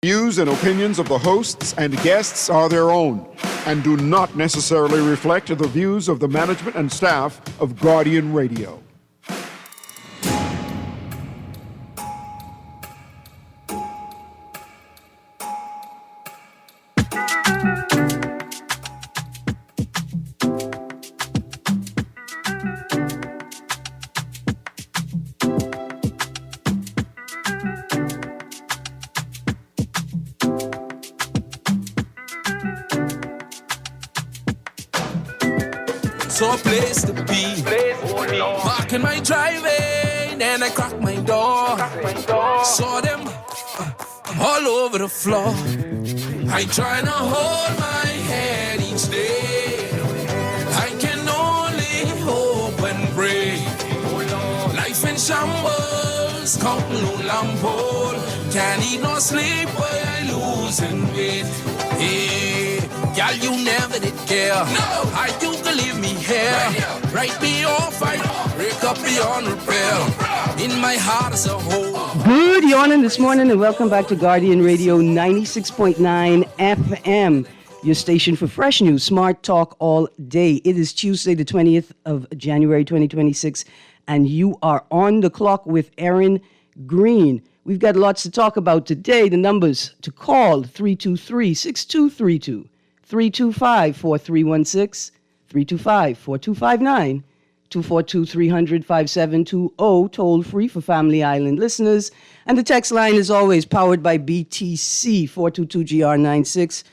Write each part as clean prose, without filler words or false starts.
Views and opinions of the hosts and guests are their own and do not necessarily reflect the views of the management and staff of Guardian Radio. So a place to be. Park in my driveway, then I crack my door. Saw them all over the floor. I try to hold my head each day. I can only hope and pray. Life in shambles, counting no lampole. Can't eat nor sleep while I losing weight. Hey, girl, you never did care. No, how you can leave me here? Write me off, I break up beyond repair. In my heart as a whole. Good morning this morning and welcome back to Guardian Radio 96.9 FM. Your station for fresh news, smart talk all day. It is Tuesday, the 20th of January, 2026, and you are on the clock with Erin, Greene. We've got lots to talk about today. The numbers to call, 323-6232, 325-4316, 325-4259, 242-300-5720, toll free for Family Island listeners. And the text line is always powered by BTC, 422-GR96,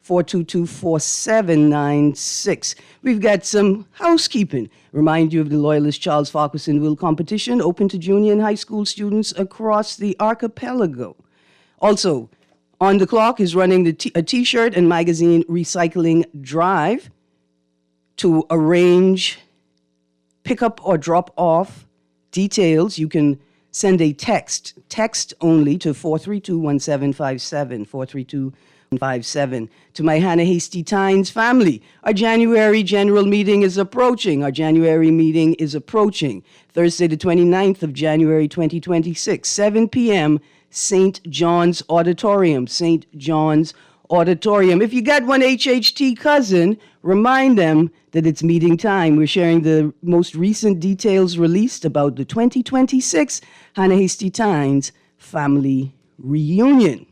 422-4796. We've got some housekeeping. Remind you of the Loyalist Charles Farquharson Will competition, open to junior and high school students across the archipelago. Also, on the clock is running a T-shirt and magazine recycling drive to arrange pick-up or drop-off details. You can send a text only to 432-1757, 432-1757. To my Hannah Hasty Tynes family, our January general meeting is approaching. Thursday, the 29th of January, 2026, 7 p.m., St. John's Auditorium. If you got one HHT cousin, remind them that it's meeting time. We're sharing the most recent details released about the 2026 Hannah Hasty Tynes family reunion.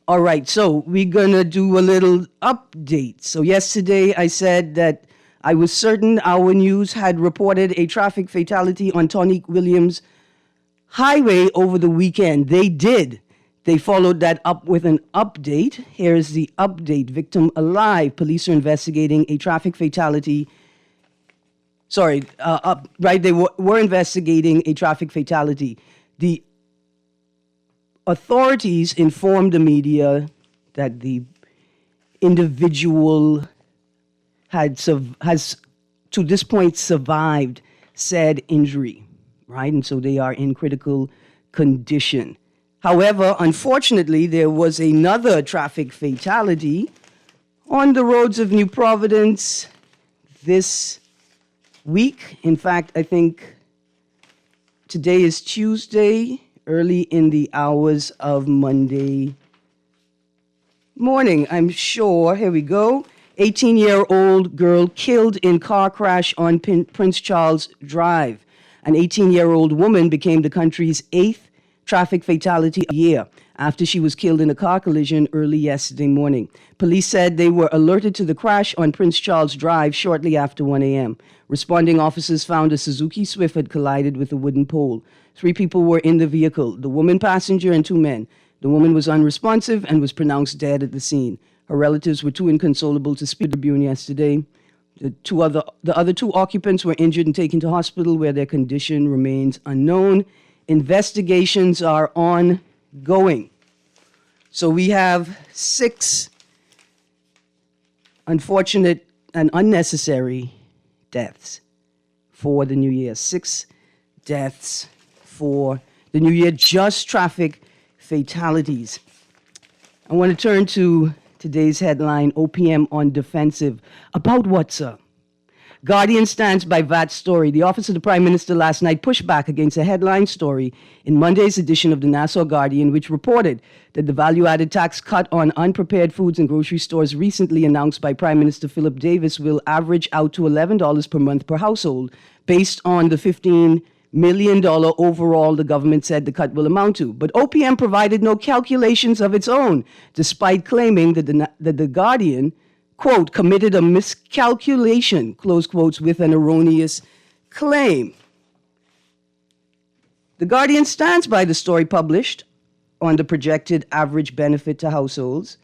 All right, so we're going to do a little update. So yesterday I said that I was certain our news had reported a traffic fatality on Tonique Williams Highway over the weekend. They did. They followed that up with an update. Here's the update. Victim alive. Police are investigating a traffic fatality. They were investigating a traffic fatality. The authorities informed the media that the individual has to this point survived said injury, right? And so they are in critical condition. However, unfortunately, there was another traffic fatality on the roads of New Providence this week. In fact, I think today is Tuesday, early in the hours of Monday morning, I'm sure. Here we go. 18-year-old girl killed in car crash on Prince Charles Drive. An 18-year-old woman became the country's 8th traffic fatality a year after she was killed in a car collision early yesterday morning. Police said they were alerted to the crash on Prince Charles Drive shortly after 1 a.m. Responding officers found a Suzuki Swift had collided with a wooden pole. 3 people were in the vehicle, the woman passenger and 2 men. The woman was unresponsive and was pronounced dead at the scene. Her relatives were too inconsolable to speak to the Tribune yesterday. The other 2 occupants were injured and taken to hospital where their condition remains unknown. Investigations are ongoing. So we have 6 unfortunate and unnecessary deaths for the new year. 6 deaths for the new year, just traffic fatalities. I want to turn to today's headline, OPM on defensive. About what, sir? Guardian stands by that story. The Office of the Prime Minister last night pushed back against a headline story in Monday's edition of the Nassau Guardian, which reported that the value-added tax cut on unprepared foods in grocery stores recently announced by Prime Minister Philip Davis will average out to $11 per month per household, based on the $15 million overall the government said the cut will amount to. But OPM provided no calculations of its own, despite claiming that the Guardian, quote, committed a miscalculation, close quotes, with an erroneous claim. The Guardian stands by the story published on the projected average benefit to households.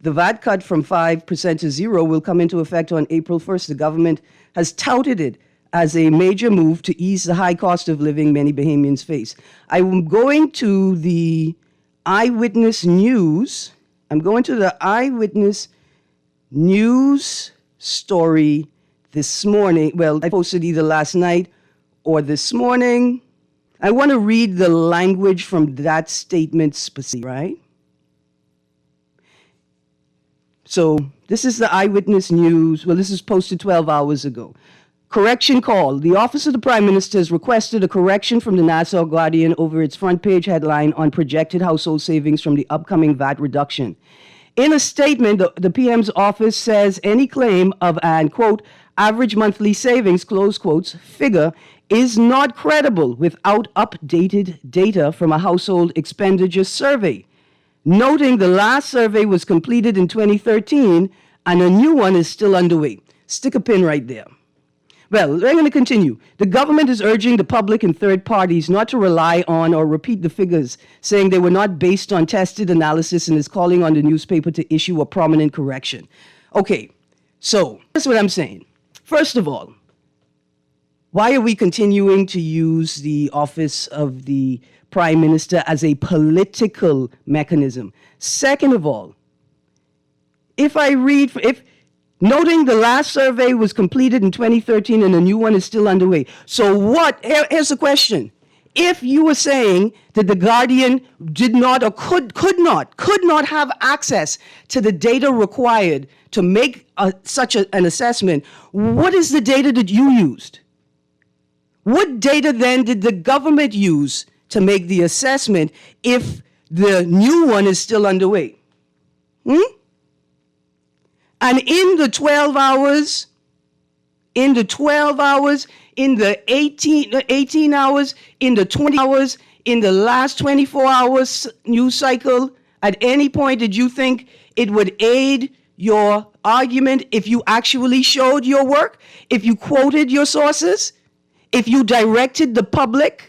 The VAT cut from 5% to 0% will come into effect on April 1st. The government has touted it as a major move to ease the high cost of living many Bahamians face. I'm going to the Eyewitness News. News story this morning. Well, I posted either last night or this morning. I want to read the language from that statement specifically, right? So this is the Eyewitness News. Well, this is posted 12 hours ago. Correction call. The Office of the Prime Minister has requested a correction from the Nassau Guardian over its front page headline on projected household savings from the upcoming VAT reduction. In a statement, the PM's office says any claim of an, quote, average monthly savings, close quotes, figure is not credible without updated data from a household expenditure survey, noting the last survey was completed in 2013 and a new one is still underway. Stick a pin right there. Well, we're going to continue. The government is urging the public and third parties not to rely on or repeat the figures, saying they were not based on tested analysis, and is calling on the newspaper to issue a prominent correction. Okay, so that's what I'm saying. First of all, why are we continuing to use the Office of the Prime Minister as a political mechanism? Second of all, noting the last survey was completed in 2013 and a new one is still underway. So here's the question. If you were saying that the Guardian did not or could not have access to the data required to make such an assessment, what is the data that you used? What data then did the government use to make the assessment if the new one is still underway? And in the 12 hours, in the 18 hours, in the 20 hours, in the last 24 hours news cycle, at any point did you think it would aid your argument if you actually showed your work, if you quoted your sources, if you directed the public?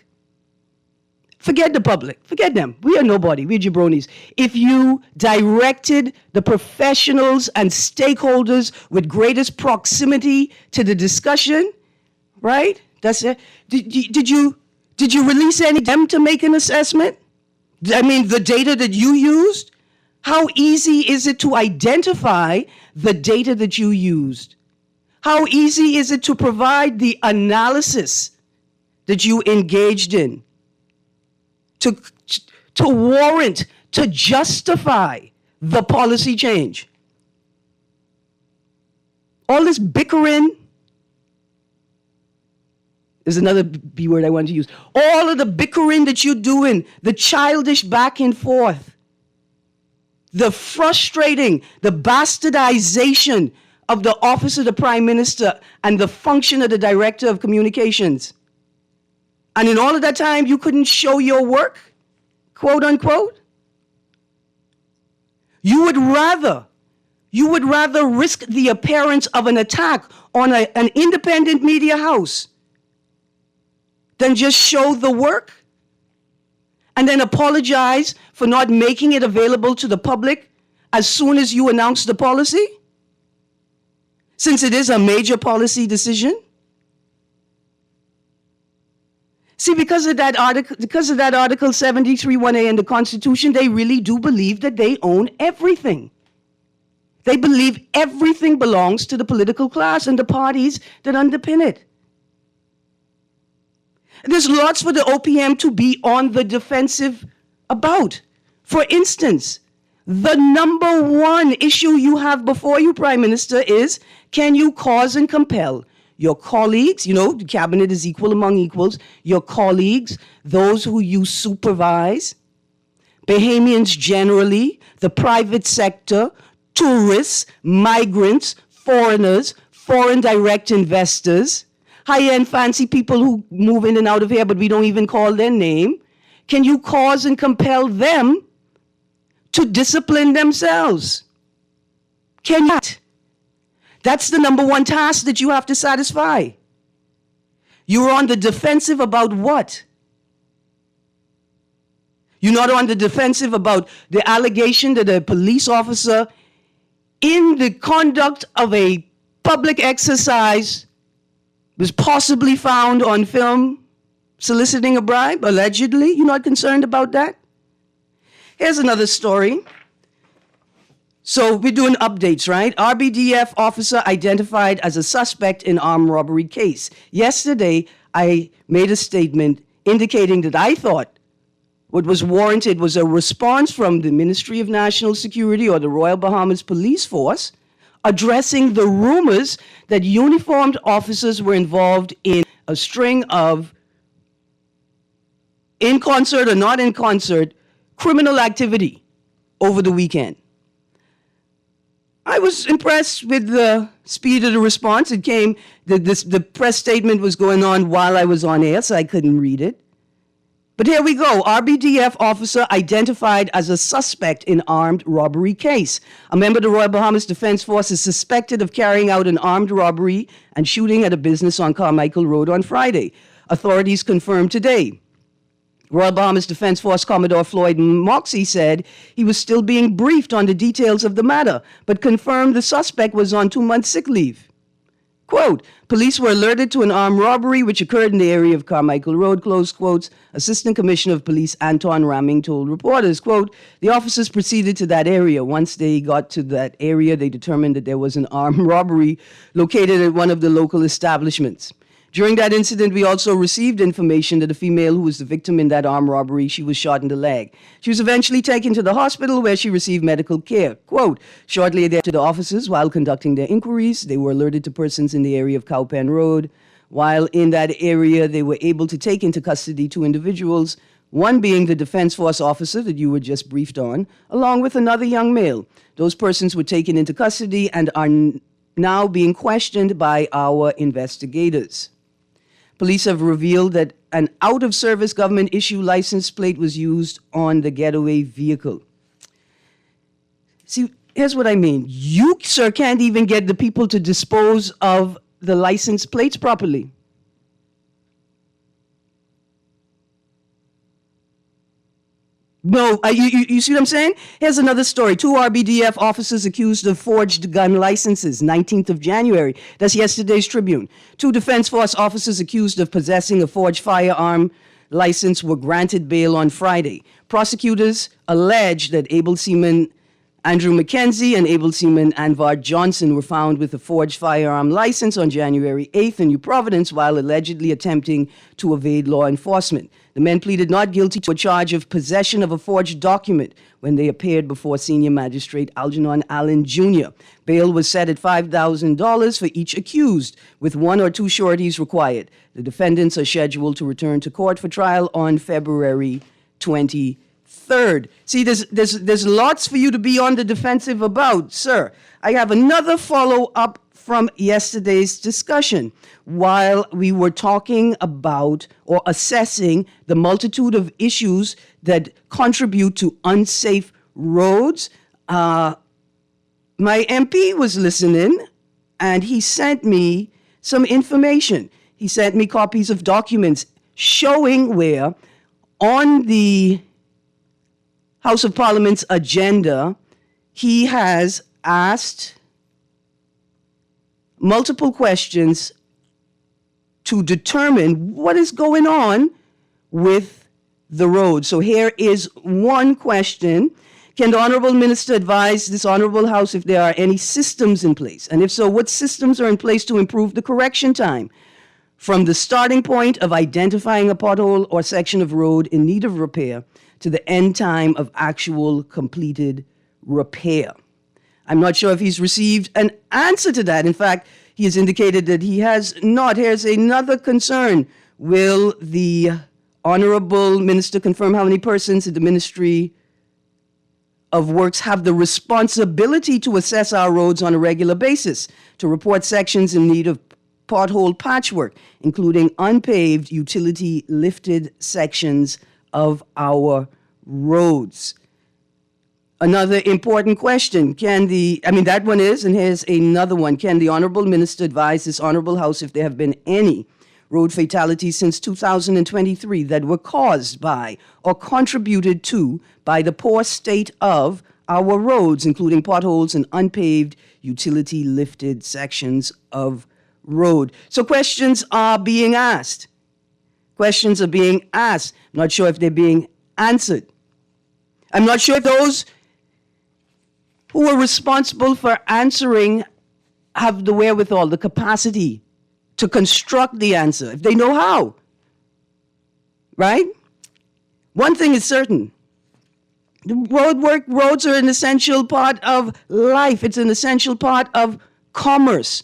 Forget the public. Forget them. We are nobody. We're jabronis. If you directed the professionals and stakeholders with greatest proximity to the discussion, right? That's it. Did you release any of them to make an assessment? I mean, the data that you used? How easy is it to identify the data that you used? How easy is it to provide the analysis that you engaged in? To warrant, to justify the policy change. All this bickering is another B word I want to use. All of the bickering that you're doing, the childish back and forth, the frustrating, the bastardization of the Office of the Prime Minister and the function of the Director of Communications. And in all of that time, you couldn't show your work, quote unquote? You would rather risk the appearance of an attack on an independent media house than just show the work and then apologize for not making it available to the public as soon as you announce the policy, since it is a major policy decision. See, because of that Article 73(1)(a) in the Constitution, they really do believe that they own everything. They believe everything belongs to the political class and the parties that underpin it. There's lots for the OPM to be on the defensive about. For instance, the number one issue you have before you, Prime Minister, is can you cause and compel your colleagues, the cabinet is equal among equals, your colleagues, those who you supervise, Bahamians generally, the private sector, tourists, migrants, foreigners, foreign direct investors, high-end fancy people who move in and out of here, but we don't even call their name. Can you cause and compel them to discipline themselves? Can you? That's the number one task that you have to satisfy. You're on the defensive about what? You're not on the defensive about the allegation that a police officer, in the conduct of a public exercise, was possibly found on film soliciting a bribe, allegedly. You're not concerned about that? Here's another story. So we're doing updates, right? RBDF officer identified as a suspect in armed robbery case. Yesterday, I made a statement indicating that I thought what was warranted was a response from the Ministry of National Security or the Royal Bahamas Police Force addressing the rumors that uniformed officers were involved in a string of, in concert or not in concert, criminal activity over the weekend. I was impressed with the speed of the response. It came, the press statement was going on while I was on air, so I couldn't read it. But here we go. RBDF officer identified as a suspect in armed robbery case. A member of the Royal Bahamas Defense Force is suspected of carrying out an armed robbery and shooting at a business on Carmichael Road on Friday. Authorities confirmed today. Royal Bahamas Defense Force Commodore Floyd Moxey said he was still being briefed on the details of the matter, but confirmed the suspect was on 2-month sick leave. Quote, police were alerted to an armed robbery which occurred in the area of Carmichael Road, close quotes. Assistant Commissioner of Police Anton Ramming told reporters, quote, the officers proceeded to that area. Once they got to that area, they determined that there was an armed robbery located at one of the local establishments. During that incident, we also received information that a female who was the victim in that armed robbery, she was shot in the leg. She was eventually taken to the hospital where she received medical care. Quote, shortly thereafter, the officers, while conducting their inquiries, they were alerted to persons in the area of Cowpen Road. While in that area, they were able to take into custody 2 individuals, one being the Defense Force officer that you were just briefed on, along with another young male. Those persons were taken into custody and are now being questioned by our investigators. Police have revealed that an out-of-service government-issue license plate was used on the getaway vehicle. See, here's what I mean. You, sir, can't even get the people to dispose of the license plates properly. No, you see what I'm saying? Here's another story. 2 RBDF officers accused of forged gun licenses, 19th of January. That's yesterday's Tribune. 2 Defense Force officers accused of possessing a forged firearm license were granted bail on Friday. Prosecutors allege that able seaman Andrew McKenzie and able seaman Anvar Johnson were found with a forged firearm license on January 8th in New Providence while allegedly attempting to evade law enforcement. The men pleaded not guilty to a charge of possession of a forged document when they appeared before Senior Magistrate Algernon Allen Jr. Bail was set at $5,000 for each accused, with 1 or 2 sureties required. The defendants are scheduled to return to court for trial on February 23rd. See, there's lots for you to be on the defensive about, sir. I have another follow-up from yesterday's discussion. While we were talking about or assessing the multitude of issues that contribute to unsafe roads, my MP was listening and he sent me some information. He sent me copies of documents showing where on the House of Parliament's agenda, he has asked multiple questions to determine what is going on with the road. So here is one question. Can the Honorable Minister advise this Honorable House if there are any systems in place? And if so, what systems are in place to improve the correction time from the starting point of identifying a pothole or section of road in need of repair to the end time of actual completed repair? I'm not sure if he's received an answer to that. In fact, He has indicated that he has not. Here's another concern. Will the Honorable Minister confirm how many persons in the Ministry of Works have the responsibility to assess our roads on a regular basis, to report sections in need of pothole patchwork, including unpaved, utility lifted sections of our roads? Another important question, that one is, and here's another one. Can the Honorable Minister advise this Honorable House if there have been any road fatalities since 2023 that were caused by or contributed to by the poor state of our roads, including potholes and unpaved, utility lifted sections of road? So questions are being asked. Questions are being asked. I'm not sure if they're being answered. I'm not sure if those who are responsible for answering have the wherewithal, the capacity to construct the answer, if they know how. Right? One thing is certain. Roads are an essential part of life. It's an essential part of commerce.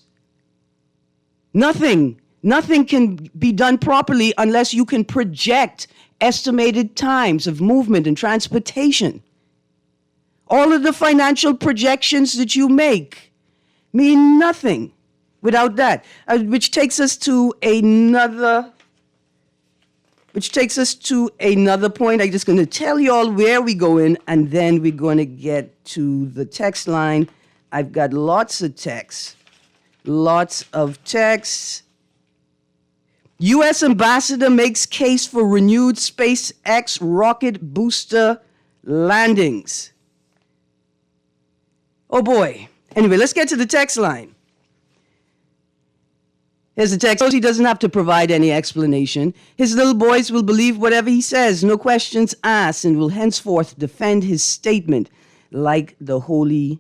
Nothing can be done properly unless you can project estimated times of movement and transportation. All of the financial projections that you make mean nothing without that, which takes us to another point. I'm just going to tell you all where we go in, and then we're going to get to the text line. I've got lots of texts. U.S. Ambassador makes case for renewed SpaceX rocket booster landings. Oh boy. Anyway, let's get to the text line. Here's the text. He doesn't have to provide any explanation. His little boys will believe whatever he says, no questions asked, and will henceforth defend his statement like the Holy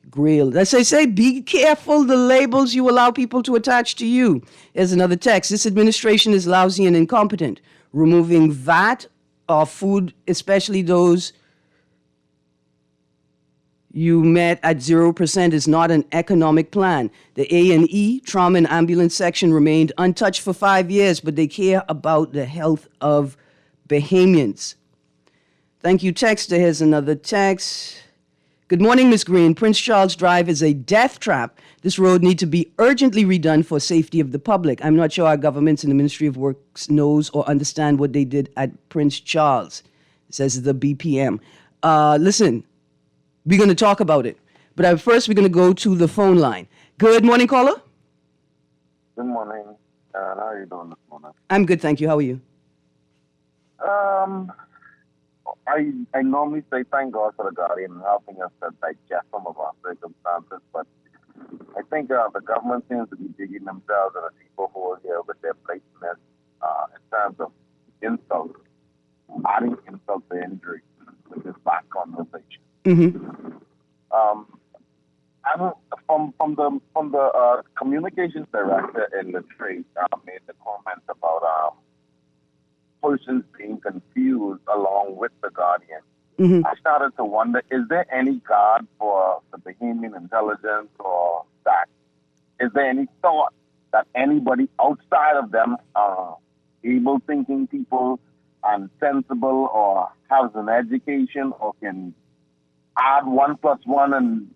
Grail. As I say, be careful the labels you allow people to attach to you. Here's another text. This administration is lousy and incompetent. Removing VAT off food, especially those you met at 0%, is not an economic plan. The A&E, trauma and ambulance section, remained untouched for 5 years, but they care about the health of Bahamians. Thank you, texter. Here's another text. Good morning, Ms. Greene. Prince Charles Drive is a death trap. This road needs to be urgently redone for safety of the public. I'm not sure our governments in the Ministry of Works knows or understand what they did at Prince Charles, says the BPM. Listen, we're going to talk about it. But first, we're going to go to the phone line. Good morning, caller. Good morning. How are you doing this morning? I'm good, thank you. How are you? I normally say thank God for the Guardian and helping us to digest some of our circumstances, but I think the government seems to be digging themselves in a deeper hole here with their blatantness in terms of insult, adding insult to injury with this back conversation. Mm-hmm. From the communications director in the trade made the comments about persons being confused along with the Guardian. Mm-hmm. I started to wonder, is there any guard for the Bahamian intelligence, or that? Is there any thought that anybody outside of them, able-thinking people and sensible or has an education or can add 1 plus 1 and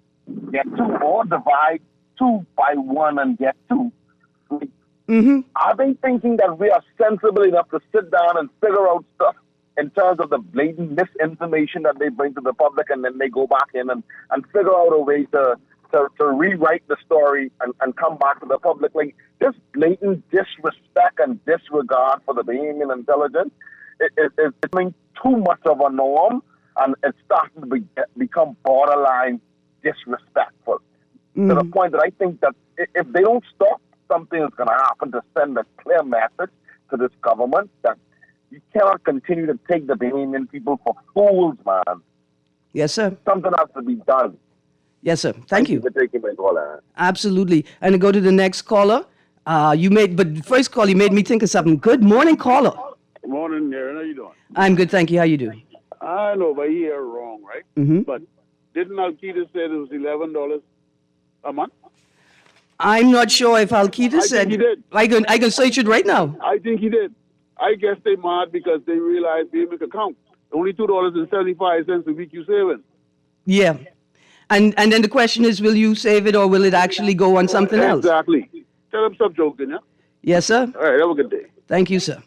get 2, or divide 2 by 1 and get 2? Mm-hmm. Are they thinking that we are sensible enough to sit down and figure out stuff in terms of the blatant misinformation that they bring to the public, and then they go back in and figure out a way to rewrite the story and come back to the public? Like, this blatant disrespect and disregard for the Bahamian intelligence is becoming too much of a norm, and it's starting to become borderline disrespectful. To the point that I think that if they don't stop, something is going to happen to send a clear message to this government that you cannot continue to take the Bahamian people for fools, man. Yes, sir. Something has to be done. Yes, sir. Thank you for taking my call, Erin. Absolutely. And to go to the next caller. But the first call, you made me think of something. Good morning, caller. Good morning, Erin. How you doing? I'm good, thank you. How you do? I know, but you're wrong, right? Mm-hmm. But didn't Alquita say it was $11 a month? I'm not sure if Alquita I said. think he did. I can search it right now. I think he did. I guess they mad because they realized they make account. Only $2.75 a week you saving. Yeah. And then the question is, will you save it or will it actually go on something else? Exactly. Tell them stop joking, yeah? Yes, sir. All right, have a good day. Thank you, sir.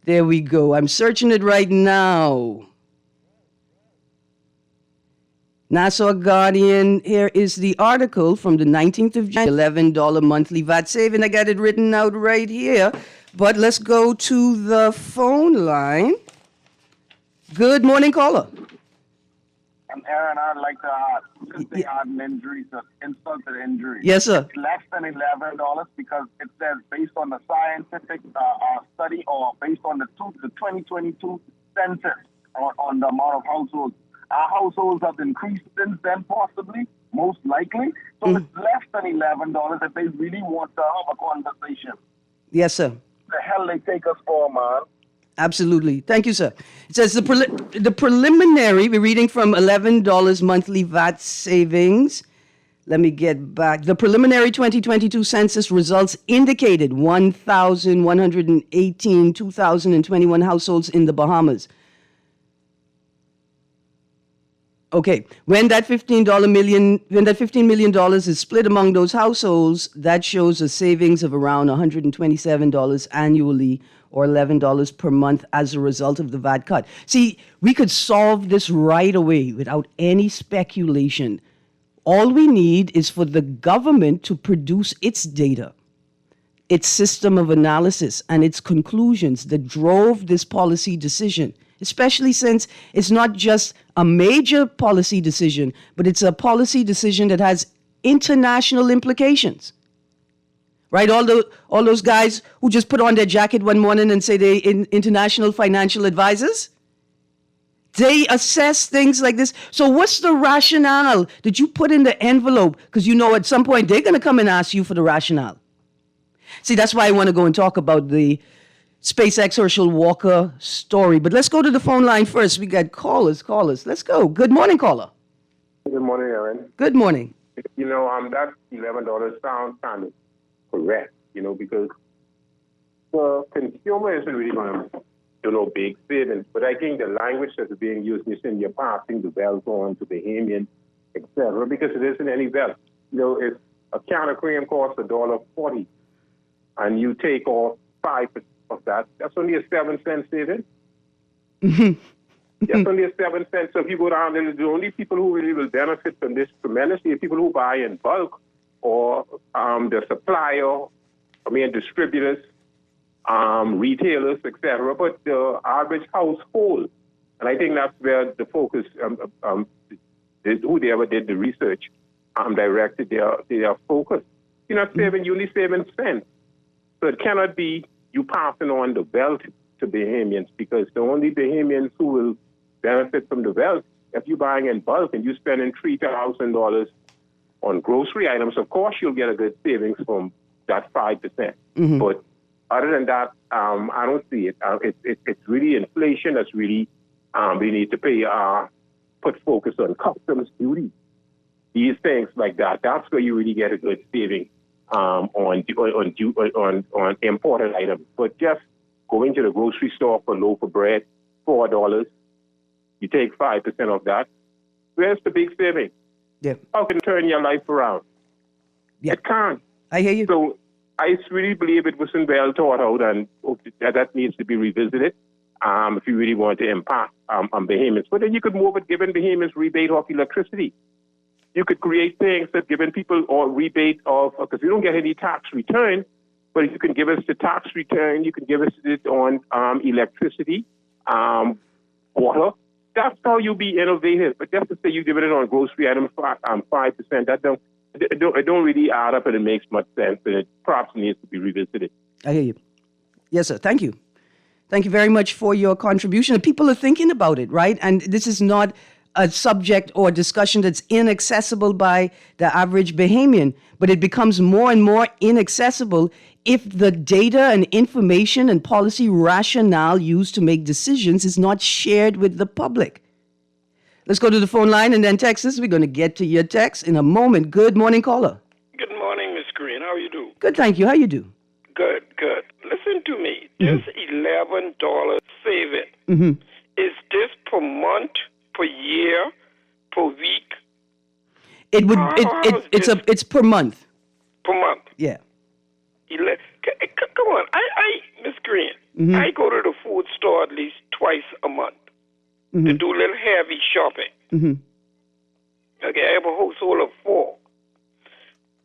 There we go. I'm searching it right now. Nassau Guardian, here is the article from the 19th of January, $11 monthly VAT saving. I got it written out right here. But let's go to the phone line. Good morning, caller. And Erin, I'd like to add, since they had an injury, so insult to the injury. Yes, sir. It's less than $11 because it says based on the scientific study or based on the 2022 census on the amount of households. Our households have increased since then, possibly, most likely. So it's less than $11 if they really want to have a conversation. Yes, sir. The hell they take us for, man. Absolutely. Thank you, sir. It says the preliminary, we're reading from $11 monthly VAT savings. Let me get back. The preliminary 2022 census results indicated 1,118 2021 households in the Bahamas. Okay, when that $15 million is split among those households, that shows a savings of around $127 annually or $11 per month as a result of the VAT cut. See, we could solve this right away without any speculation. All we need is for the government to produce its data, its system of analysis, and its conclusions that drove this policy decision, especially since it's not just a major policy decision, but it's a policy decision that has international implications. Right? All those guys who just put on their jacket one morning and say they're international financial advisors, they assess things like this. So what's the rationale that you put in the envelope? Because you know at some point they're going to come and ask you for the rationale. See, that's why I want to go and talk about the SpaceX Herschel Walker story. But let's go to the phone line first. We got callers. Let's go. Good morning, caller. Good morning, Erin. Good morning. You know, that $11 sounds kind of correct, because the consumer isn't really going to big savings. But I think the language that is being used is in you're passing the wealth on to Bahamian, etc., because it isn't any wealth. If a can of cream costs $1.40 and you take off 5% of that, that's only a 7-cent saving. That's only a 7 cents. So if you go down there, the only people who really will benefit from this tremendously are people who buy in bulk or the supplier, distributors, retailers, etc. But the average household, and I think that's where the focus, who they ever did the research, directed their focus. You're not saving, you're only saving cents. So it cannot be you passing on the wealth to Bahamians, because the only Bahamians who will benefit from the wealth, if you're buying in bulk and you're spending $3,000 on grocery items, of course you'll get a good savings from that 5%. Mm-hmm. But other than that, I don't see it. It's really inflation that's really, we need to put focus on customs duty, these things like that. That's where you really get a good saving on imported items. But just going to the grocery store for a loaf of bread, $4, you take 5% of that. Where's the big saving? Yeah. How can it turn your life around? Yeah. It can't. I hear you. So I really believe it wasn't well thought out, and that needs to be revisited if you really want to impact on Bahamians. But then you could move it, giving Bahamians rebate off electricity. You could create things that giving people or rebate of, because we don't get any tax return, but if you can give us the tax return, you can give us it on electricity, water. That's how you be innovative. But just to say you give it on grocery items 5%, that don't really add up, and it makes much sense, and it perhaps needs to be revisited. I hear you. Yes, sir. Thank you. Thank you very much for your contribution. And people are thinking about it, right? And this is not a subject or discussion that's inaccessible by the average Bahamian, but it becomes more and more inaccessible if the data and information and policy rationale used to make decisions is not shared with the public. Let's go to the phone line and then Texas. We're going to get to your text in a moment. Good morning, caller. Good morning, Miss Greene. How you do? Good, thank you. How you do? Good, good. Listen to me. This $11 saving, is this per month, per year, per week? It would. How It's per month. per month. Yeah. Come on, Miss Greene, I go to the food store at least twice a month to do a little heavy shopping. Okay, I have a household of 4.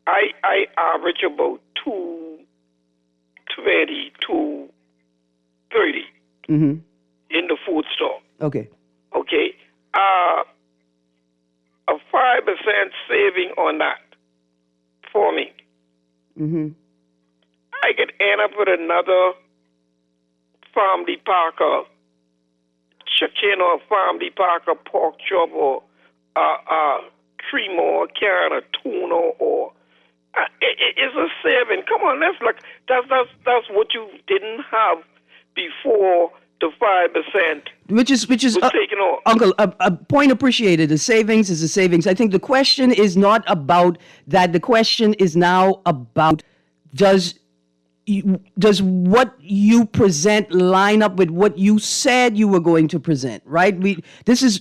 I average about $2.20, $2.30 in the food store. Okay. Okay, a 5% saving on that for me. I could end up with another family packer chicken or family packer pork chop or cream or a can of tuna or it's a saving. Come on, that's what you didn't have before the 5%. Which is taken off. Uncle, a point appreciated. A savings is a savings. I think the question is not about that. The question is now about does what you present line up with what you said you were going to present, right? This is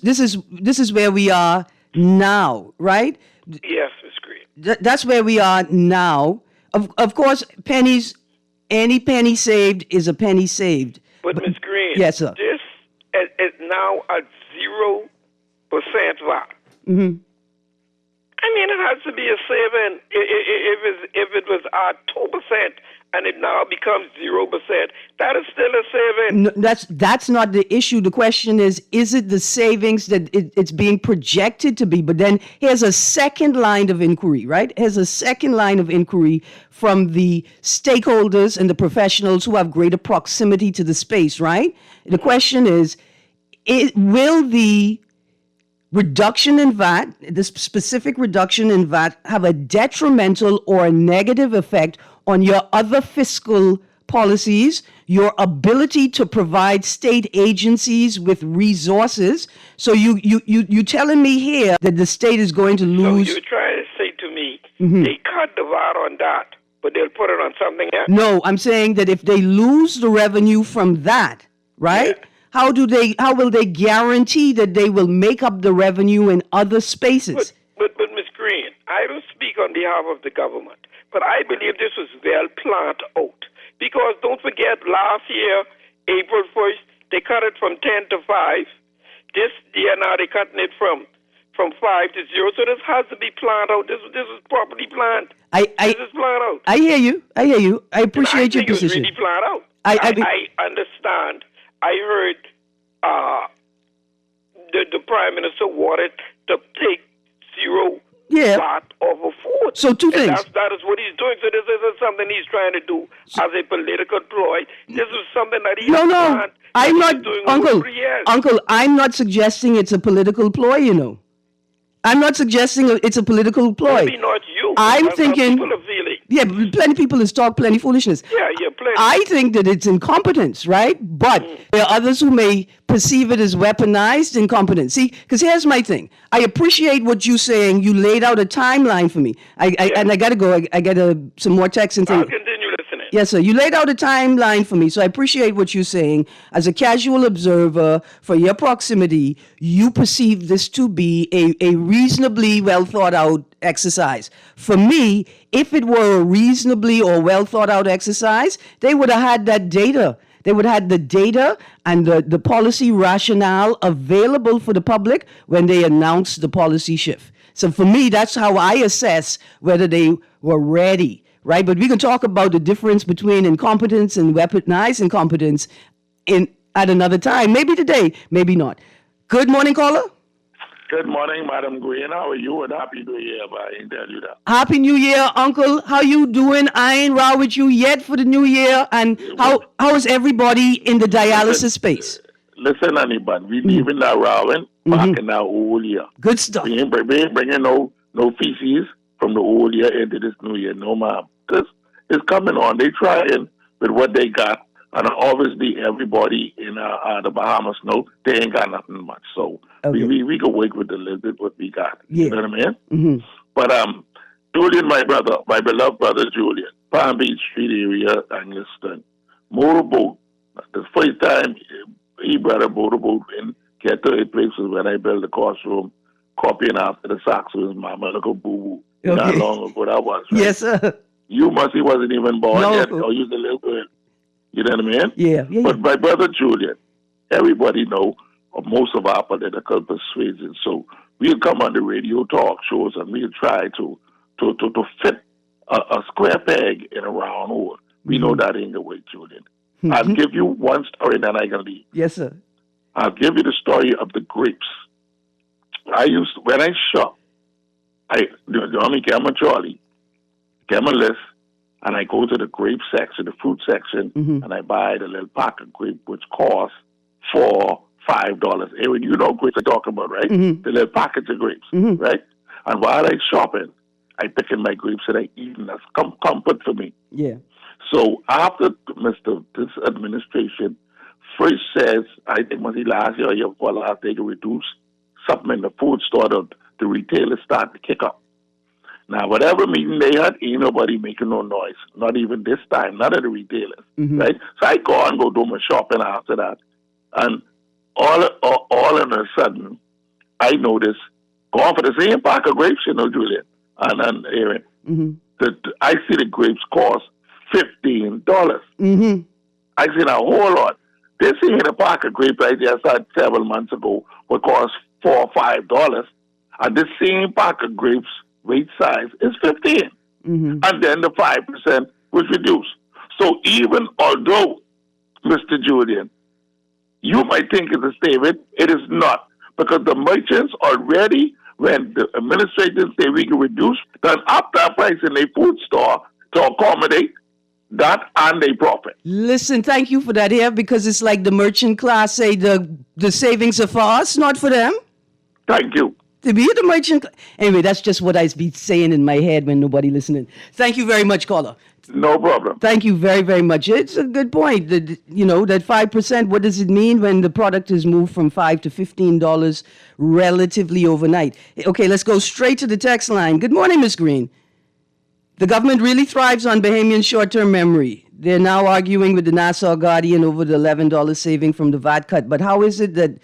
where we are now, right? Yes, Ms. Greene. That's where we are now. Of course, pennies, any penny saved is a penny saved. But Ms. Greene, yes, sir. This is now at 0% VAT. I mean, it has to be a saving. If it was at 2% and it now becomes 0%, that is still a saving. No, that's not the issue. The question is it the savings that it's being projected to be? But then here's a second line of inquiry, right? Here's a second line of inquiry from the stakeholders and the professionals who have greater proximity to the space, right? The question is will the reduction in VAT, this specific reduction in VAT, have a detrimental or a negative effect on your other fiscal policies, your ability to provide state agencies with resources? So you telling me here that the state is going to lose? So you're trying to say to me they cut the VAT on that, but they'll put it on something else? No, I'm saying that if they lose the revenue from that, right? Yeah. How will they guarantee that they will make up the revenue in other spaces? But Ms. Greene, I don't speak on behalf of the government, but I believe this was well planned out. Because don't forget, last year, April 1st, they cut it from 10 to 5. This year now they're cutting it from 5 to 0. So this has to be planned out. This is properly planned. This is planned out. I hear you. I appreciate your position. It's really planned out. I understand. I heard the Prime Minister wanted to take 0 VAT off of food. So two things. That is what he's doing. So this isn't something he's trying to do as a political ploy. This is something that he has planned. I'm not, doing Uncle, I'm not suggesting it's a political ploy, you know. I'm not suggesting it's a political ploy. Maybe not you. I'm thinking, people are feeling. Yeah, plenty of people talk plenty foolishness. Yeah, plenty. I think that it's incompetence, right? But there are others who may perceive it as weaponized incompetence. See, because here's my thing. I appreciate what you're saying. You laid out a timeline for me. And I got to go. I got some more text and things. I'll continue listening. Yes, sir. You laid out a timeline for me, so I appreciate what you're saying. As a casual observer, for your proximity, you perceive this to be a reasonably well thought out exercise. For me, if it were a reasonably or well thought out exercise, they would have had that data. They would have had the data and the policy rationale available for the public when they announced the policy shift. So for me, that's how I assess whether they were ready, right? But we can talk about the difference between incompetence and weaponized incompetence at another time. Maybe today, maybe not. Good morning, caller. Good morning, Madam Greene. How are you? And Happy New Year, I can tell you that. Happy New Year, Uncle. How you doing? I ain't raw with you yet for the New Year. And how is everybody in the dialysis space? Listen, anybody, we live in that rowing back in our old year. Good stuff. We ain't bringing no feces from the old year into this new year, no, ma'am. Because it's coming on. They trying with what they got. And obviously, everybody in the Bahamas know they ain't got nothing much. So we can work with a little bit what we got. Yeah. You know what I mean? But Julian, my brother, my beloved brother Julian, Palm Beach Street area, Angliston, motorboat. The first time he brought a motorboat in, get to a place was when I built the courtroom, copying after the Sox with his mama, like a boo-boo. Not Okay. long ago that was, right? Yes, sir. You he wasn't even born No. yet, or you was a little girl. You know what I mean? Yeah. But my brother Julian, everybody know of most of our political persuasions. So we'll come on the radio talk shows and we'll try to fit a square peg in a round hole. We know that ain't the way, Julian. I'll give you one story, then I can leave. Yes, sir. I'll give you the story of the grapes. When I shop, the only camera Charlie, camera list, and I go to the grape section, the fruit section, and I buy the little pack of grape, which costs $4-5. Erin, you know grapes I'm talking about, right? The little package of grapes, right? And while I shopping, I picking my grapes and I eating. That's comfort for me. Yeah. So after this administration first says, I think was last year or year before last, they can reduce something in the food store, the retailers start to kick up. Now, whatever meeting they had, ain't nobody making no noise. Not even this time, none of the retailers, right? So I go do my shopping after that. And all of a sudden, I notice, going for the same pack of grapes, Julian and Erin, I see the grapes cost $15. I see a whole lot. This ain't a pack of grapes I just had several months ago would cost $4 or $5. And the same pack of grapes, weight size, is 15. And then the 5% was reduced. So even although, Mr. Julian, you might think it's a statement, it is not. Because the merchants already, when the administrators say we can reduce, then up that price in a food store to accommodate that and they profit. Listen, thank you for that here, because it's like the merchant class say the savings are for us, not for them. Thank you. To be the merchant. Anyway, that's just what I be saying in my head when nobody listening. Thank you very much, caller. No problem. Thank you very, very much. It's a good point. That 5%, what does it mean when the product is moved from $5 to $15 relatively overnight? Okay, let's go straight to the text line. Good morning, Ms. Greene. The government really thrives on Bahamian short-term memory. They're now arguing with the Nassau Guardian over the $11 saving from the VAT cut. But how is it that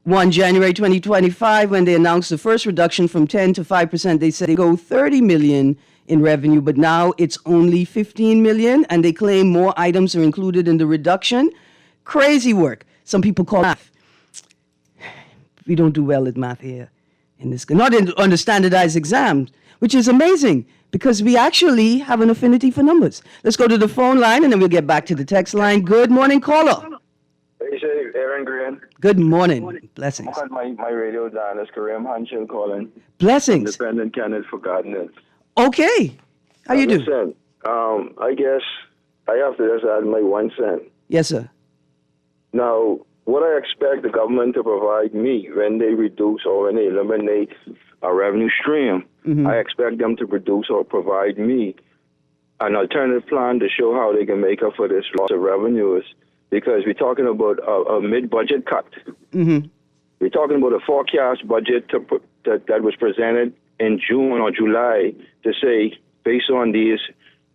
1 January 2025, when they announced the first reduction from 10 to 5%, they said they go $30 million in revenue, but now it's only $15 million, and they claim more items are included in the reduction? Crazy work. Some people call math. We don't do well at math here in this, not on the standardized exams, which is amazing because we actually have an affinity for numbers. Let's go to the phone line and then we'll get back to the text line. Good morning, caller. Hey, Erin, Greene. Good morning. Blessings. My radio down is Kareem Hanchel calling. Blessings. Independent candidate for Gardner. Okay. How you doing? Listen, I guess I have to just add my 1 cent. Yes, sir. Now, what I expect the government to provide me when they reduce or when they eliminate a revenue stream, I expect them to produce or provide me an alternative plan to show how they can make up for this loss of revenues. Because we're talking about a mid-budget cut. We're talking about a forecast budget that was presented in June or July to say, based on these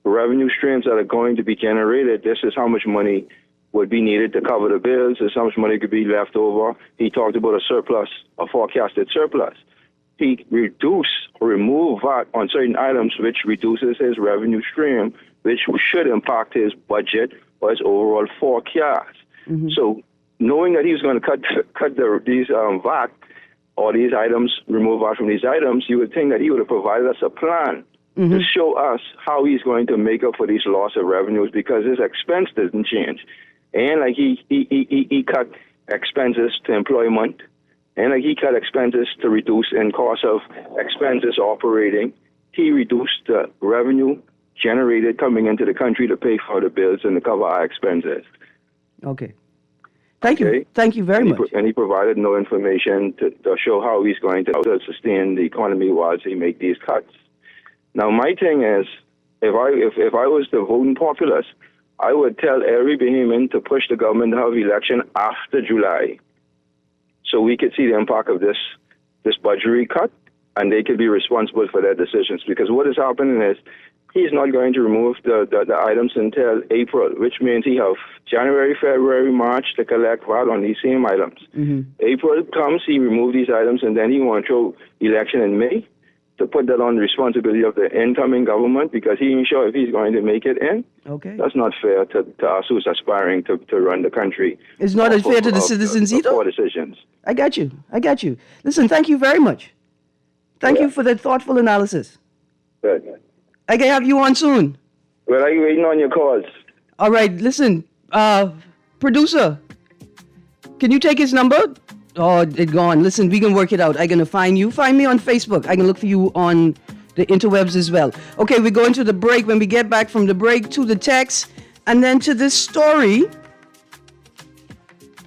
revenue streams that are going to be generated, this is how much money would be needed to cover the bills, this is how much money could be left over. He talked about a surplus, a forecasted surplus. He removed VAT on certain items, which reduces his revenue stream, which should impact his budget or his overall forecast. So knowing that he was going to cut these VAT or these items, remove VAT from these items, you would think that he would have provided us a plan to show us how he's going to make up for these loss of revenues, because his expense doesn't change. And like he cut expenses to employment, and like he cut expenses to reduce in cost of expenses operating. He reduced the revenue generated coming into the country to pay for the bills and to cover our expenses. Okay. Thank you. Thank you very much. And he provided no information to show how he's going to sustain the economy whilst he make these cuts. Now, my thing is, if I was the voting populace, I would tell every Bahamian to push the government to have election after July, so we could see the impact of this budgetary cut and they could be responsible for their decisions. Because what is happening is he's not going to remove the items until April, which means he have January, February, March to collect VAT on these same items. April comes, he remove these items, and then he want to throw election in May to put that on the responsibility of the incoming government, because he ain't sure if he's going to make it in. Okay. That's not fair to us who's aspiring to run the country. It's not fair to the citizens either? For decisions. I got you. Listen, thank you very much. Thank you for that thoughtful analysis. Good. I can have you on soon. Well, are you waiting on your calls? All right, listen, producer, can you take his number? Oh, it's gone. Listen, we can work it out. I'm going to find you. Find me on Facebook. I can look for you on the interwebs as well. Okay, we're going to the break. When we get back from the break, to the text, and then to this story.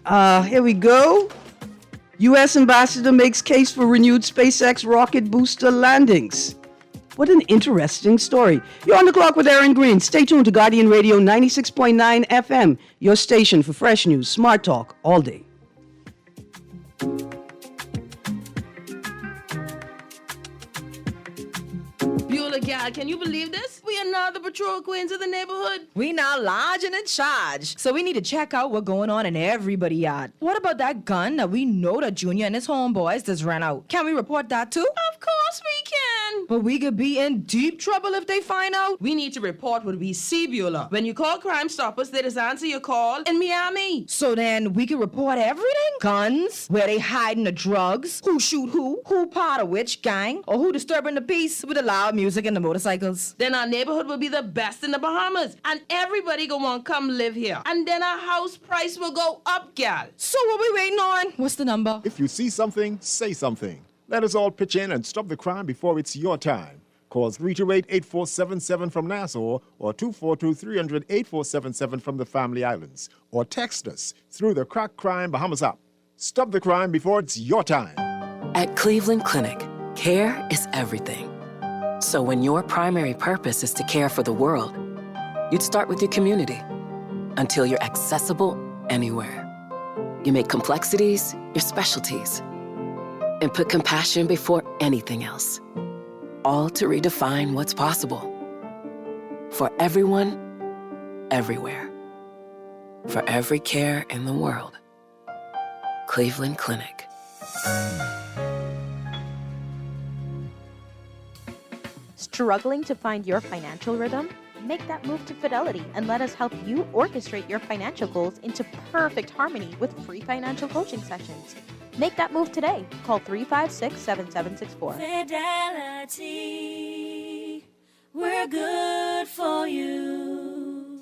Here we go. U.S. ambassador makes case for renewed SpaceX rocket booster landings. What an interesting story. You're on the clock with Erin Greene. Stay tuned to Guardian Radio 96.9 FM, your station for fresh news, smart talk, all day. Beulah, gal, can you believe this? We are now the patrol queens of the neighborhood. We now large and in charge. So we need to check out what's going on in everybody's yard. What about that gun that we know that Junior and his homeboys just ran out? Can we report that too? Of course we can. But we could be in deep trouble if they find out. We need to report what we see, Beulah. When you call Crime Stoppers, they just answer your call in Miami. So then we can report everything? Guns, where they hiding the drugs, who shoot who part of which gang, or who disturbing the peace with the loud music and the motorcycles. Then our neighborhood will be the best in the Bahamas, and everybody gonna want to come live here. And then our house price will go up, gal. So what we waiting on? What's the number? If you see something, say something. Let us all pitch in and stop the crime before it's your time. Call 328-8477 from Nassau or 242-300-8477 from the Family Islands. Or text us through the Crack Crime Bahamas app. Stop the crime before it's your time. At Cleveland Clinic, care is everything. So when your primary purpose is to care for the world, you'd start with your community until you're accessible anywhere. You make complexities your specialties and put compassion before anything else, all to redefine what's possible. For everyone, everywhere. For every care in the world. Cleveland Clinic. Struggling to find your financial rhythm? Make that move to Fidelity and let us help you orchestrate your financial goals into perfect harmony with free financial coaching sessions. Make that move today. Call 356-7764. Fidelity, we're good for you.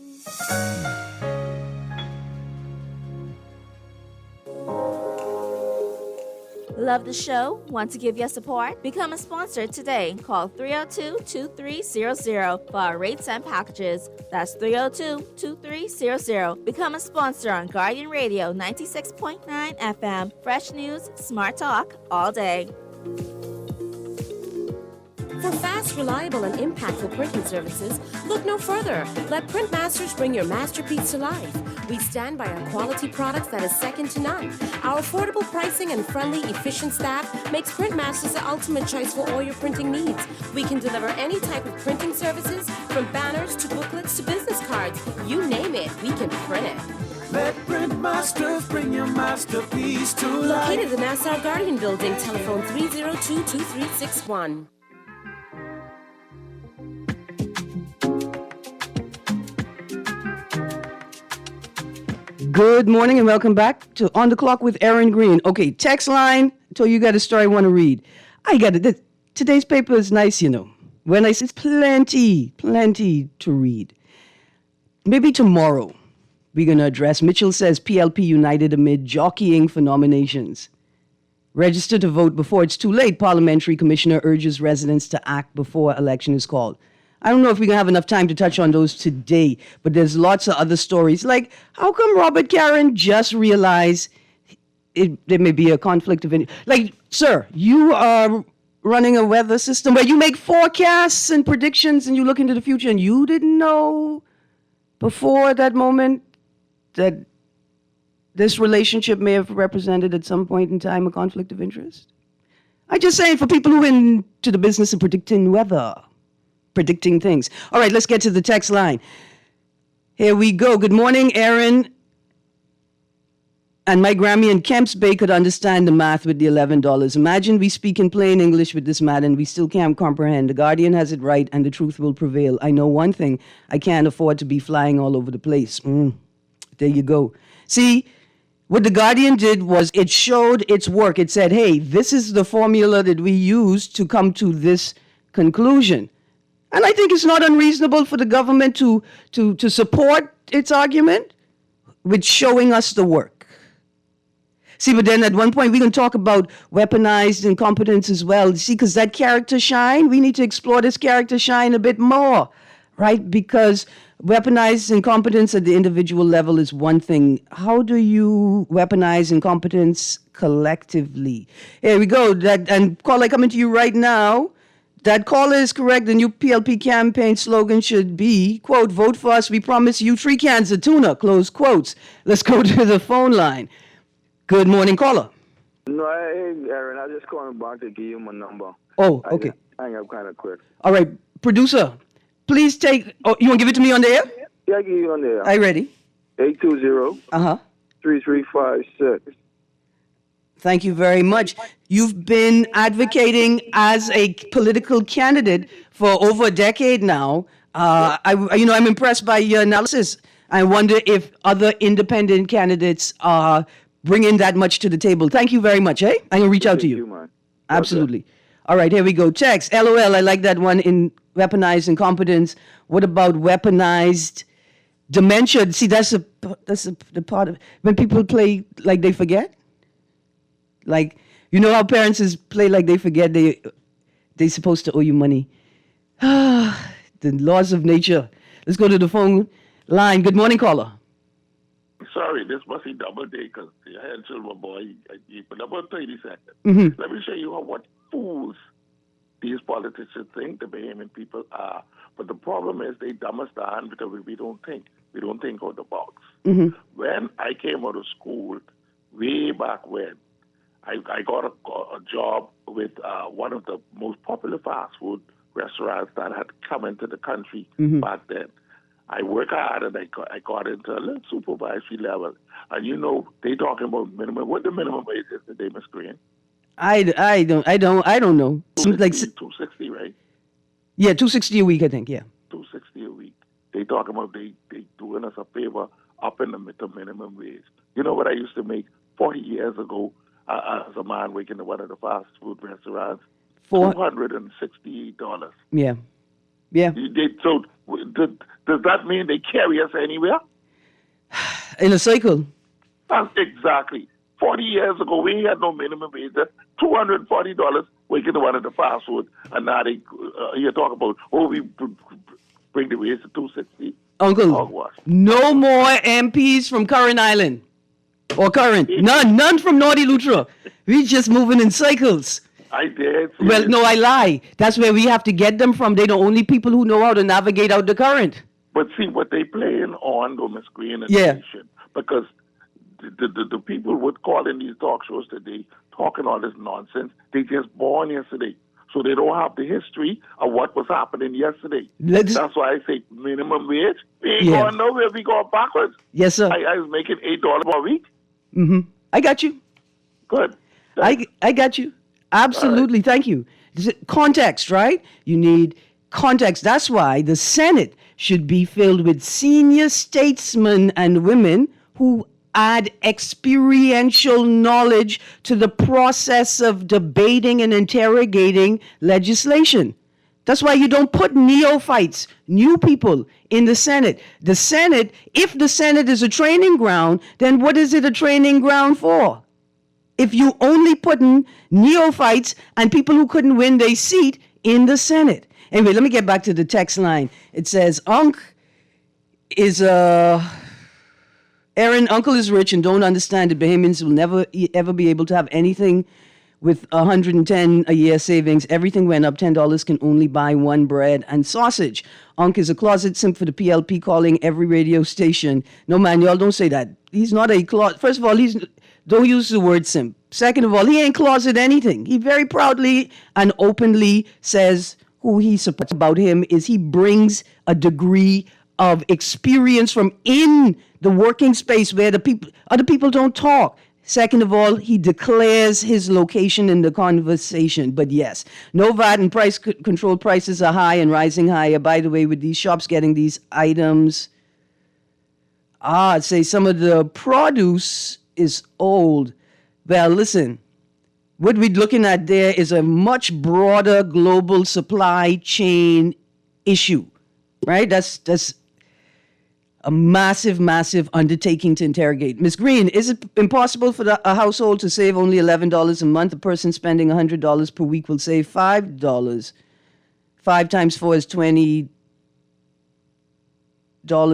Love the show? Want to give your support? Become a sponsor today. Call 302-2300 for our rates and packages. That's 302-2300. Become a sponsor on Guardian Radio 96.9 FM. Fresh news, smart talk, all day. For fast, reliable, and impactful printing services, look no further. Let Printmasters bring your masterpiece to life. We stand by our quality products that is second to none. Our affordable pricing and friendly, efficient staff makes Printmasters the ultimate choice for all your printing needs. We can deliver any type of printing services, from banners to booklets to business cards. You name it, we can print it. Let Printmasters bring your masterpiece to life. Located in the Nassau Guardian Building, telephone 302-2361. Good morning and welcome back to On the Clock with Erin Greene. Okay, text line. So you got a story I want to read. I got it. Today's paper is nice, you know. When I say it's plenty to read. Maybe tomorrow we're going to address Mitchell says PLP united amid jockeying for nominations. Register to vote before it's too late. Parliamentary commissioner urges residents to act before election is called. I don't know if we're going to have enough time to touch on those today, but there's lots of other stories. Like, how come Robert Karen just realized there may be a conflict of interest? Like, sir, you are running a weather system where you make forecasts and predictions and you look into the future, and you didn't know before that moment that this relationship may have represented at some point in time a conflict of interest? I'm just saying for people who are into the business of predicting weather, predicting things. All right, let's get to the text line. Here we go. Good morning, Erin. And my Grammy in Kemps Bay could understand the math with the $11. Imagine we speak in plain English with this man and we still can't comprehend. The Guardian has it right and the truth will prevail. I know one thing. I can't afford to be flying all over the place. There you go. See, what the Guardian did was it showed its work. It said, hey, this is the formula that we use to come to this conclusion. And I think it's not unreasonable for the government to support its argument with showing us the work. See, but then at one point, we're going to talk about weaponized incompetence as well. See, because that character shine, we need to explore this character shine a bit more, right? Because weaponized incompetence at the individual level is one thing. How do you weaponize incompetence collectively? Here we go. And caller coming to you right now. That caller is correct. The new PLP campaign slogan should be, quote, vote for us. We promise you 3 cans of tuna, close quotes. Let's go to the phone line. Good morning, caller. No, hey, Erin, I just calling back to give you my number. Oh, okay. I hang up kind of quick. All right, producer, please take. Oh, you want to give it to me on the air? Yeah, I give you on the air. Are you ready? 820-3356. Thank you very much. You've been advocating as a political candidate for over a decade now. I'm impressed by your analysis. I wonder if other independent candidates are bringing that much to the table. Thank you very much, eh? I'm going to reach out to you. Man. Absolutely. All right, here we go. Text, LOL, I like that one in weaponized incompetence. What about weaponized dementia? See, that's the part of when people play like they forget. Like, you know how parents play like they forget they're supposed to owe you money. The laws of nature. Let's go to the phone line. Good morning, caller. Sorry, this must be double day because I had silver boy. But about 30 seconds. Mm-hmm. Let me show you what fools these politicians think the Bahamian people are. But the problem is they dumb us down because we don't think. We don't think out the box. Mm-hmm. When I came out of school, way back when, I got a job with one of the most popular fast food restaurants that had come into the country back then. I worked hard and I got into a little supervisory level. And you know, they talking about minimum. What the minimum wage is today, Miss Greene? I don't know. Like 260, right? Yeah, $260 a week, I think. Yeah. $260 a week. They talking about they doing us a favor up in the minimum wage. You know what I used to make 40 years ago as a man working in one of the fast food restaurants? $268. Yeah. Yeah. So does that mean they carry us anywhere? In a cycle. Exactly. 40 years ago, we had no minimum wage. That's $240 working in one of the fast food, and now you talk about we bring the wage to $260. Uncle, no more MPs from Curran Island or Curran. None from Naughty Lutra. We just moving in cycles. I did. Well, no, I lie. That's where we have to get them from. They're the only people who know how to navigate out the current. But see, what they playing on, though, Miss Greene, and nation, because the people would call in these talk shows today talking all this nonsense. They just born yesterday. So they don't have the history of what was happening yesterday. That's why I say minimum wage. We ain't going nowhere. We going backwards. Yes, sir. I was making $8 a week. Mm-hmm. I got you. Good. I got you. Absolutely. Right. Thank you. Context, right? You need context. That's why the Senate should be filled with senior statesmen and women who add experiential knowledge to the process of debating and interrogating legislation. That's why you don't put neophytes, new people, in the Senate. The Senate, if the Senate is a training ground, then what is it a training ground for? If you only put in neophytes and people who couldn't win their seat in the Senate. Anyway, let me get back to the text line. It says, Unc is Erin, Uncle is rich and don't understand that Bahamians will never ever be able to have anything with $110 a year savings. Everything went up. $10 can only buy one bread and sausage. Unc is a closet simp for the PLP, calling every radio station. No, man, y'all don't say that. He's not a closet. First of all, the Don't use the word simp. Second of all, he ain't closet anything. He very proudly and openly says who he supports about him is he brings a degree of experience from in the working space where other people don't talk. Second of all, he declares his location in the conversation. But yes, no VAT and price control prices are high and rising higher. By the way, with these shops getting these items, I'd say some of the produce is old. Well, listen, what we're looking at there is a much broader global supply chain issue, right? That's a massive, massive undertaking to interrogate. Ms. Greene, is it impossible for a household to save only $11 a month? A person spending $100 per week will save $5. 5 times 4 is $20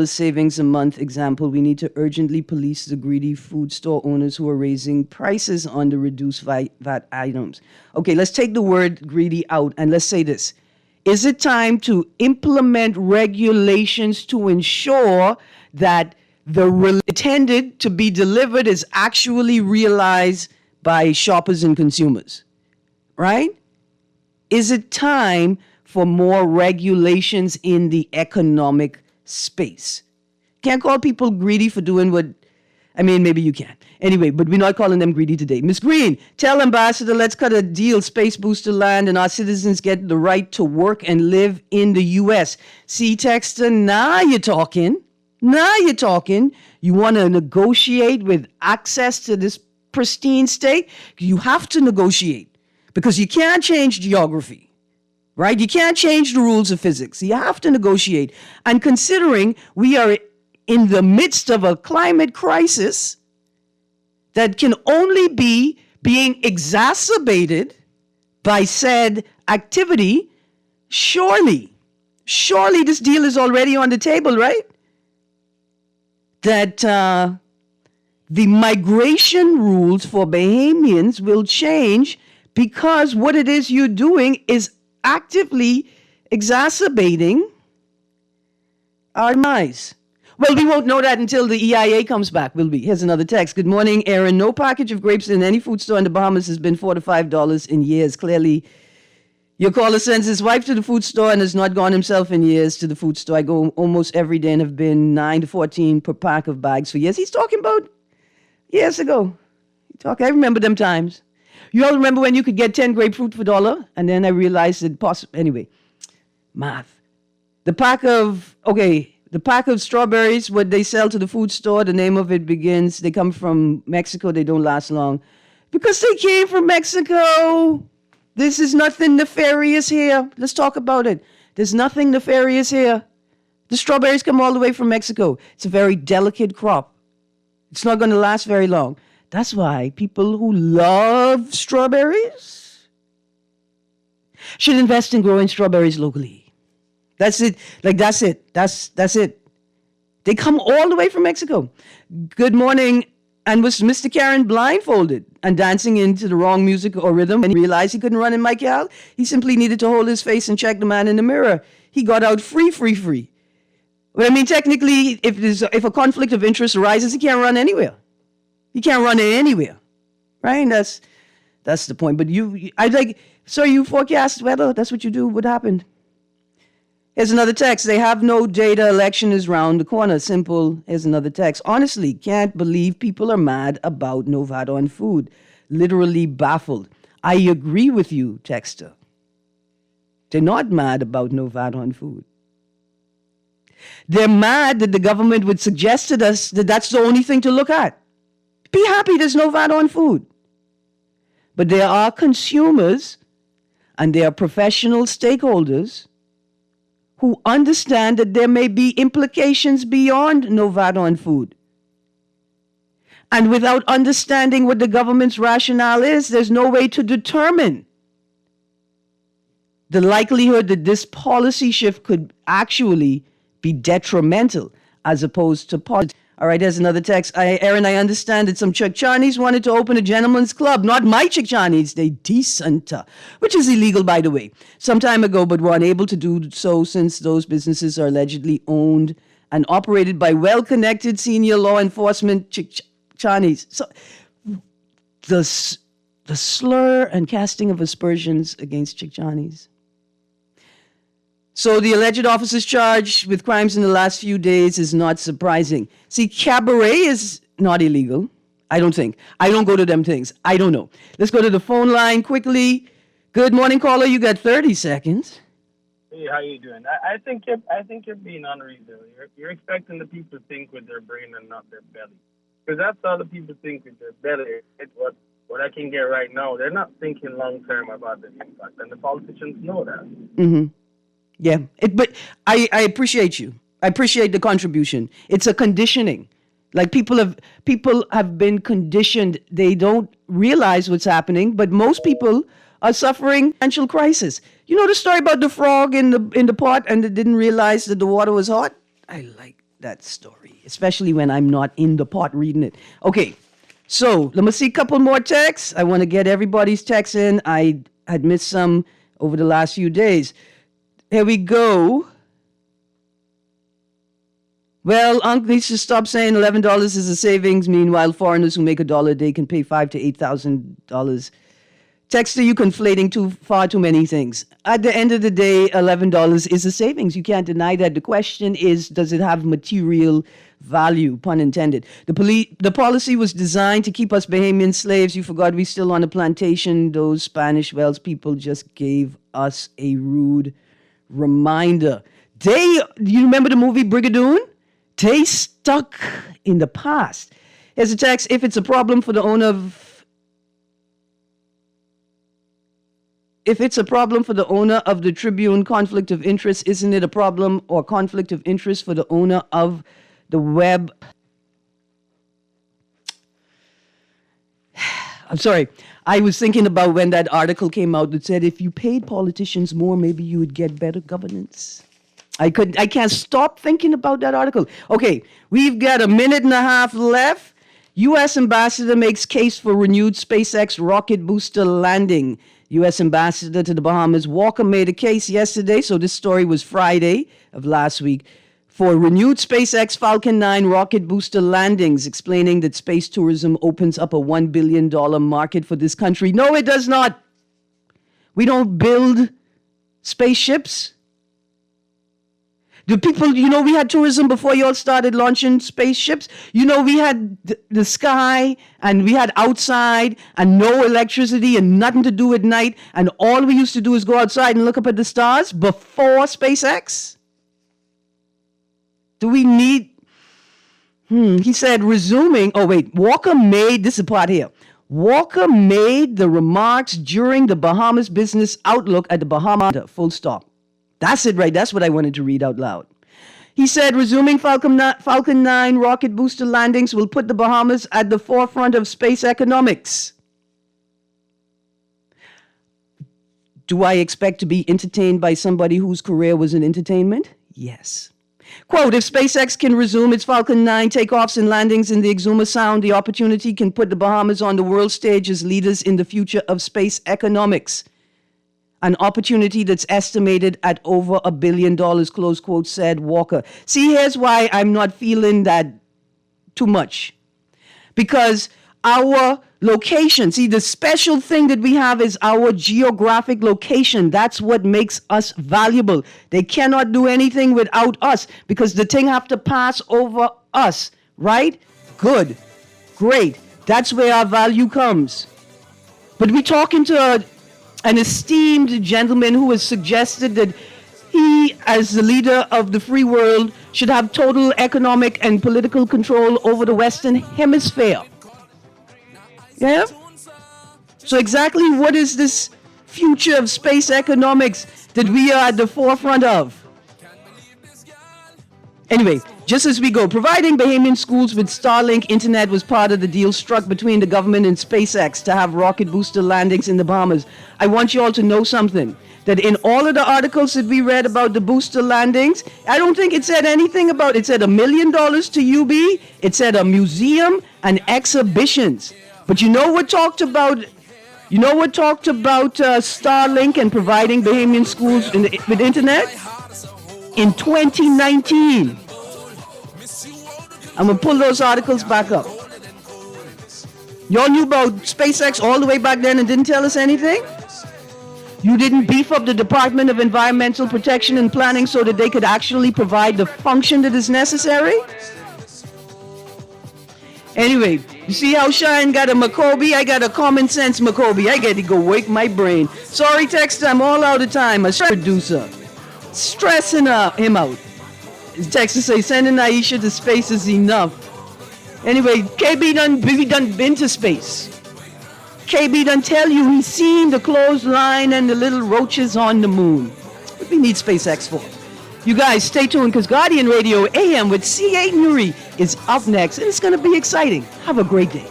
savings a month. Example, we need to urgently police the greedy food store owners who are raising prices on the reduced VAT items. Okay, let's take the word greedy out and let's say this. Is it time to implement regulations to ensure that the intended to be delivered is actually realized by shoppers and consumers? Right? Is it time for more regulations in the economic space? Can't call people greedy for doing what, maybe you can. Anyway, but we're not calling them greedy today. Ms. Greene, tell Ambassador, let's cut a deal. Space booster land and our citizens get the right to work and live in the U.S. See, Texter, now you're talking. Now you're talking. You want to negotiate with access to this pristine state? You have to negotiate because you can't change geography, right? You can't change the rules of physics. You have to negotiate. And considering we are in the midst of a climate crisis that can only be being exacerbated by said activity, surely this deal is already on the table, right? That the migration rules for Bahamians will change because what it is you're doing is actively exacerbating our demise. Well, we won't know that until the EIA comes back, will we? Here's another text. Good morning, Erin. No package of grapes in any food store in the Bahamas has been $4 to $5 in years. Clearly, your caller sends his wife to the food store and has not gone himself in years to the food store. I go almost every day and have been 9 to 14 per pack of bags for years. He's talking about years ago. I remember them times. You all remember when you could get 10 grapefruit for $1? And then I realized it possible. Anyway, math. The pack of strawberries, what they sell to the food store, the name of it begins, they come from Mexico, they don't last long. Because they came from Mexico. This is nothing nefarious here. Let's talk about it. There's nothing nefarious here. The strawberries come all the way from Mexico. It's a very delicate crop. It's not going to last very long. That's why people who love strawberries should invest in growing strawberries locally. That's it. That's it. They come all the way from Mexico. Good morning. And was Mr. Karen blindfolded and dancing into the wrong music or rhythm and he realized he couldn't run in Michael? He simply needed to hold his face and check the man in the mirror. He got out free. Well, technically, if a conflict of interest arises, he can't run anywhere. He can't run anywhere, right? That's the point. But you forecast weather. That's what you do. What happened? Here's another text. They have no data. Election is round the corner. Simple. Here's another text. Honestly, can't believe people are mad about no VAT on food. Literally baffled. I agree with you, texter. They're not mad about no VAT on food. They're mad that the government would suggest to us that that's the only thing to look at. Be happy there's no VAT on food. But there are consumers and there are professional stakeholders who understand that there may be implications beyond no VAT on food. And without understanding what the government's rationale is, there's no way to determine the likelihood that this policy shift could actually be detrimental as opposed to positive. All right, there's another text. Erin, I understand that some Chickanis wanted to open a gentleman's club. Not my Chickanis, they decent, which is illegal, by the way, some time ago, but were unable to do so since those businesses are allegedly owned and operated by well-connected senior law enforcement Chickanis. So the slur and casting of aspersions against Chickanis. So the alleged officers charged with crimes in the last few days is not surprising. See, cabaret is not illegal, I don't think. I don't go to them things. I don't know. Let's go to the phone line quickly. Good morning, caller. You got 30 seconds. Hey, how you doing? I think you're being unreasonable. You're expecting the people to think with their brain and not their belly, because that's how the people think with their belly. It's what I can get right now. They're not thinking long term about the impact, and the politicians know that. Mm-hmm. Yeah, but I appreciate you. I appreciate the contribution. It's a conditioning. Like people have been conditioned. They don't realize what's happening, but most people are suffering financial crisis. You know the story about the frog in the pot and they didn't realize that the water was hot? I like that story, especially when I'm not in the pot reading it. Okay, so let me see a couple more texts. I want to get everybody's texts in. I had missed some over the last few days. Here we go. Well, Uncle needs to stop saying $11 is a savings. Meanwhile, foreigners who make $1 a day can pay $5,000 to $8,000. Texter, you conflating far too many things. At the end of the day, $11 is a savings. You can't deny that. The question is, does it have material value? Pun intended. The policy was designed to keep us Bahamian slaves. You forgot we still on a plantation. Those Spanish Wells people just gave us a rude reminder. You remember the movie Brigadoon? They stuck in the past. Here's a text. If it's a problem for the owner of the Tribune conflict of interest, isn't it a problem or conflict of interest for the owner of the web? I'm sorry. I was thinking about when that article came out that said if you paid politicians more, maybe you would get better governance. I can't stop thinking about that article. Okay, we've got a minute and a half left. U.S. ambassador makes case for renewed SpaceX rocket booster landing. U.S. ambassador to the Bahamas, Walker, made a case yesterday, so this story was Friday of last week, for renewed SpaceX Falcon 9 rocket booster landings, explaining that space tourism opens up a $1 billion market for this country. No, it does not. We don't build spaceships. Do people, we had tourism before you all started launching spaceships. We had the sky and we had outside and no electricity and nothing to do at night. And all we used to do is go outside and look up at the stars before SpaceX. Do we need... He said, resuming... Oh, wait. Walker made... This is the part here. Walker made the remarks during the Bahamas Business Outlook at the Bahamas... Full stop. That's it, right? That's what I wanted to read out loud. He said, resuming Falcon 9 rocket booster landings will put the Bahamas at the forefront of space economics. Do I expect to be entertained by somebody whose career was in entertainment? Yes. Quote, if SpaceX can resume its Falcon 9 takeoffs and landings in the Exuma Sound, the opportunity can put the Bahamas on the world stage as leaders in the future of space economics. An opportunity that's estimated at over $1 billion, close quote, said Walker. See, here's why I'm not feeling that too much. Because our location, see, the special thing that we have is our geographic location. That's what makes us valuable. They cannot do anything without us because the thing have to pass over us, right? Good, great. That's where our value comes. But we're talking to an esteemed gentleman who has suggested that he, as the leader of the free world, should have total economic and political control over the Western Hemisphere. Yeah? So exactly what is this future of space economics that we are at the forefront of? Anyway, just as we go, providing Bahamian schools with Starlink internet was part of the deal struck between the government and SpaceX to have rocket booster landings in the Bahamas. I want you all to know something, that in all of the articles that we read about the booster landings, I don't think it said anything about, it said $1 million to UB, it said a museum and exhibitions. But you know what talked about Starlink and providing Bahamian schools with internet? In 2019. I'm going to pull those articles back up. Y'all knew about SpaceX all the way back then and didn't tell us anything? You didn't beef up the Department of Environmental Protection and Planning so that they could actually provide the function that is necessary? Anyway, you see how Shine got a Macoby? I got a common sense Macoby. I get to go wake my brain. Sorry, text, I'm all out of time. A producer. Stressing him out. His text to say, sending Aisha to space is enough. Anyway, KB done been to space. KB done tell you he's seen the clothesline and the little roaches on the moon. What we need SpaceX for? You guys stay tuned because Guardian Radio AM with C.A. Nuri is up next and it's going to be exciting. Have a great day.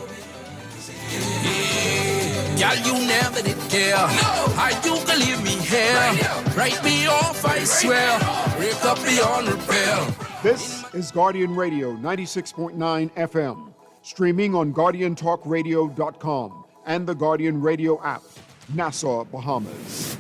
Girl, you never did care. How you can leave me here? Write me off, I swear. Break up beyond repair. This is Guardian Radio 96.9 FM, streaming on GuardianTalkRadio.com and the Guardian Radio app, Nassau, Bahamas.